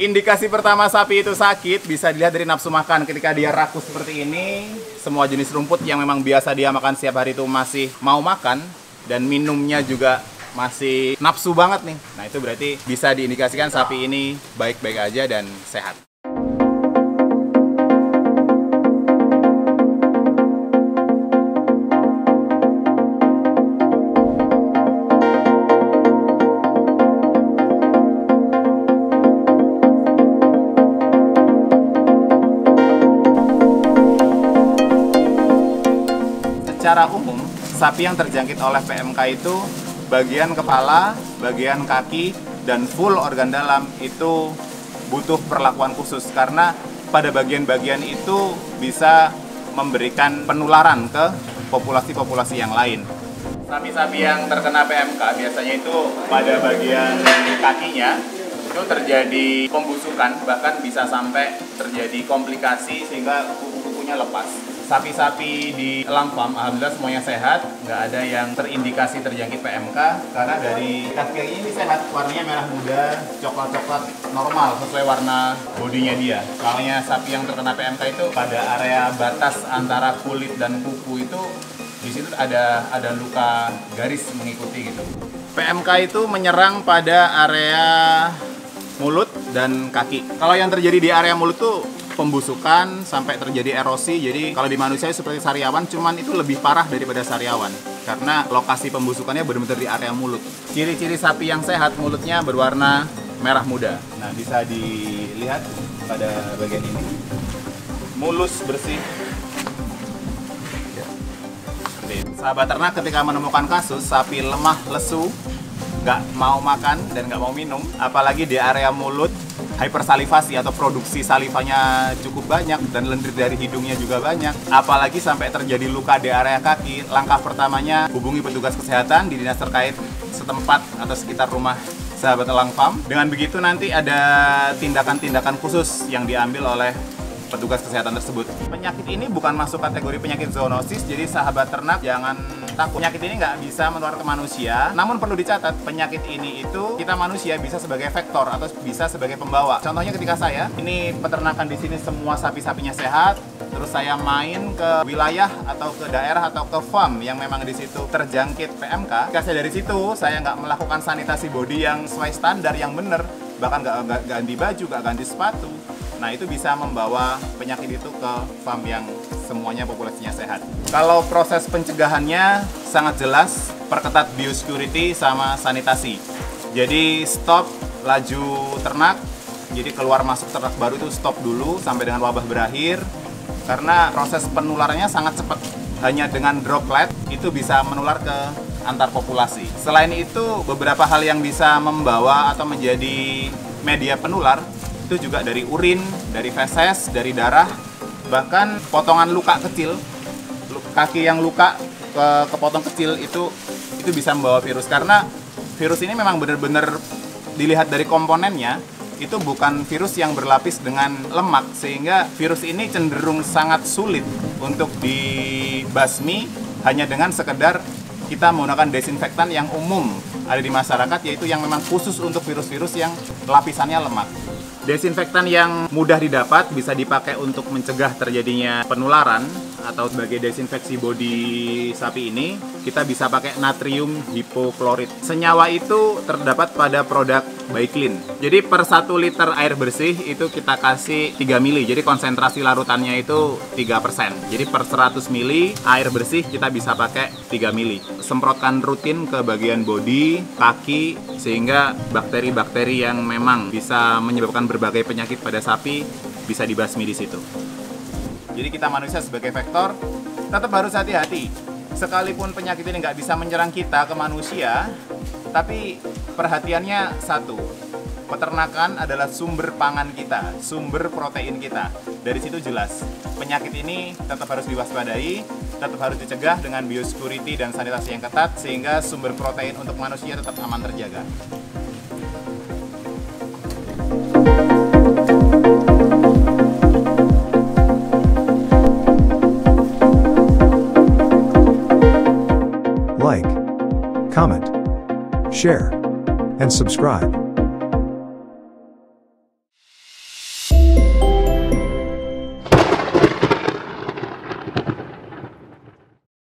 Indikasi pertama sapi itu sakit bisa dilihat dari nafsu makan. Ketika dia rakus seperti ini, semua jenis rumput yang memang biasa dia makan setiap hari itu masih mau makan, dan minumnya juga masih nafsu banget nih. Nah, itu berarti bisa diindikasikan sapi ini baik-baik aja dan sehat. Secara umum, sapi yang terjangkit oleh PMK itu bagian kepala, bagian kaki, dan full organ dalam itu butuh perlakuan khusus karena pada bagian-bagian itu bisa memberikan penularan ke populasi-populasi yang lain. Sapi-sapi yang terkena PMK biasanya itu pada bagian kakinya itu terjadi pembusukan, bahkan bisa sampai terjadi komplikasi sehingga kuku-kukunya lepas. Sapi-sapi di Elang Farm, alhamdulillah semuanya sehat, nggak ada yang terindikasi terjangkit PMK karena dari kaki ini sehat, warnanya merah muda, coklat-coklat normal sesuai warna bodinya dia. Soalnya sapi yang terkena PMK itu pada area batas antara kulit dan kuku itu di situ ada luka garis mengikuti gitu. PMK itu menyerang pada area mulut dan kaki. Kalau yang terjadi di area mulut tuh pembusukan sampai terjadi erosi. Jadi kalau di manusia seperti sariawan, cuman itu lebih parah daripada sariawan karena lokasi pembusukannya benar-benar di area mulut. Ciri-ciri sapi yang sehat, mulutnya berwarna merah muda. Nah, bisa dilihat pada bagian ini. Mulus, bersih. Sahabat ternak ketika menemukan kasus sapi lemah, lesu, nggak mau makan dan nggak mau minum, apalagi di area mulut, hypersalivasi atau produksi salivanya cukup banyak dan lendir dari hidungnya juga banyak, apalagi sampai terjadi luka di area kaki, langkah pertamanya hubungi petugas kesehatan di dinas terkait setempat atau sekitar rumah sahabat Elang Farm. Dengan begitu nanti ada tindakan-tindakan khusus yang diambil oleh petugas kesehatan tersebut. Penyakit ini bukan masuk kategori penyakit zoonosis, jadi sahabat ternak jangan takut. Penyakit ini nggak bisa menular ke manusia, namun perlu dicatat penyakit ini itu kita manusia bisa sebagai vektor atau bisa sebagai pembawa. Contohnya ketika saya, ini peternakan di sini semua sapi-sapinya sehat, terus saya main ke wilayah atau ke daerah atau ke farm yang memang di situ terjangkit PMK. Ketika saya dari situ, saya nggak melakukan sanitasi body yang sesuai standar yang benar, bahkan nggak ganti baju, nggak ganti sepatu. Nah, itu bisa membawa penyakit itu ke farm yang semuanya populasinya sehat. Kalau proses pencegahannya sangat jelas, perketat biosecurity sama sanitasi. Jadi stop laju ternak, jadi keluar masuk ternak baru itu stop dulu sampai dengan wabah berakhir. Karena proses penularannya sangat cepat, hanya dengan droplet itu bisa menular ke antar populasi. Selain itu, beberapa hal yang bisa membawa atau menjadi media penular itu juga dari urin, dari feses, dari darah, bahkan potongan luka kecil, kaki yang luka kepotong kecil itu bisa membawa virus. Karena virus ini memang benar-benar dilihat dari komponennya, itu bukan virus yang berlapis dengan lemak, sehingga virus ini cenderung sangat sulit untuk dibasmi hanya dengan sekedar kita menggunakan desinfektan yang umum ada di masyarakat, yaitu yang memang khusus untuk virus-virus yang lapisannya lemak. Desinfektan yang mudah didapat bisa dipakai untuk mencegah terjadinya penularan atau sebagai desinfeksi bodi sapi ini, kita bisa pakai natrium hipoklorit. Senyawa itu terdapat pada produk Baiklin. Jadi per 1 liter air bersih itu kita kasih 3 mili. Jadi konsentrasi larutannya itu 3%. Jadi per 100 mili air bersih kita bisa pakai 3 mili. Semprotkan rutin ke bagian bodi, kaki, sehingga bakteri-bakteri yang memang bisa menyebabkan berbagai penyakit pada sapi bisa dibasmi di situ. Jadi kita manusia sebagai vektor tetap harus hati-hati. Sekalipun penyakit ini nggak bisa menyerang kita ke manusia, tapi perhatiannya satu, peternakan adalah sumber pangan kita, sumber protein kita. Dari situ jelas, penyakit ini tetap harus diwaspadai, tetap harus dicegah dengan biosecurity dan sanitasi yang ketat, sehingga sumber protein untuk manusia tetap aman terjaga. Like, comment, share, and subscribe.